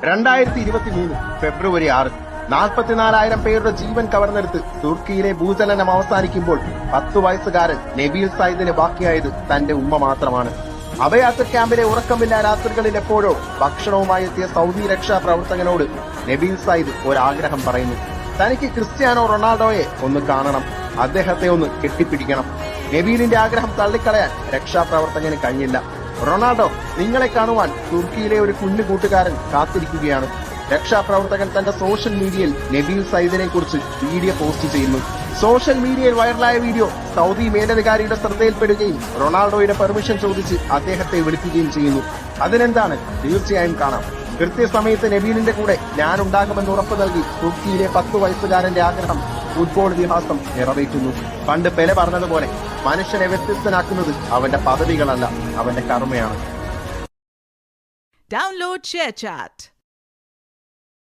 2023 ഫെബ്രുവരി 6 44,000 പേരുടെ ജീവൻ കവർന്നെടുത്ത് തുർക്കിയിലെ ഭൂചലനം അവസാനിക്കുമ്പോൾ 10 വയസ്സുകാരൻ നബീൽ സയ്യിദിന് ബാക്കിയായത് തന്റെ ഉമ്മ മാത്രമാണ്. അഭയാർത്ഥി ക്യാമ്പിലെ ഉറക്കമില്ല രാത്രികളിൽ എപ്പോഴോ ഭക്ഷണവുമായി എത്തിയ സൗദി രക്ഷാ പ്രവർത്തകനോട് നബീൽ സയ്യിദ് ഒരാഗ്രഹം പറയുന്നു. തനിക്ക് ക്രിസ്ത്യാനോ റൊണാൾഡോയെ ഒന്ന് കാണണം, അദ്ദേഹത്തെ ഒന്ന് കെട്ടിപ്പിടിക്കണം. നബീലിന്റെ ആഗ്രഹം തള്ളിക്കളയാൻ രക്ഷാപ്രവർത്തകന് കഴിഞ്ഞില്ല. റൊണാൾഡോ, നിങ്ങളെ കാണുവാൻ തുർക്കിയിലെ ഒരു കുഞ്ഞു കൂട്ടുകാരൻ കാത്തിരിക്കുകയാണ്. രക്ഷാപ്രവർത്തകൻ തന്റെ സോഷ്യൽ മീഡിയയിൽ നബീൽ സയ്യിദിനെ കുറിച്ച് വീഡിയോ പോസ്റ്റ് ചെയ്യുന്നു. സോഷ്യൽ മീഡിയയിൽ വൈറലായ വീഡിയോ സൗദി മേലധികാരിയുടെ ശ്രദ്ധയിൽപ്പെടുകയും റൊണാൾഡോയുടെ പെർമിഷൻ ചോദിച്ച് അദ്ദേഹത്തെ വിളിക്കുകയും ചെയ്യുന്നു. അതിനെന്താണ്? തീർച്ചയായും കാണാം. കൃത്യസമയത്ത് നബീലിന്റെ കൂടെ ഞാൻ ഉണ്ടാകുമെന്ന് ഉറപ്പു നൽകി തുർക്കിയിലെ 10 വയസ്സുകാരന്റെ ആഗ്രഹം ഫുട്ബോൾ ഇതിഹാസം നിറവേറ്റുന്നു. പണ്ട് പെലെ പറഞ്ഞതുപോലെ മനുഷ്യനെ വ്യത്യസ്തനാക്കുന്നത് അവന്റെ പദവികളല്ല, അവന്റെ കർമ്മയാണ്. Download ShareChat.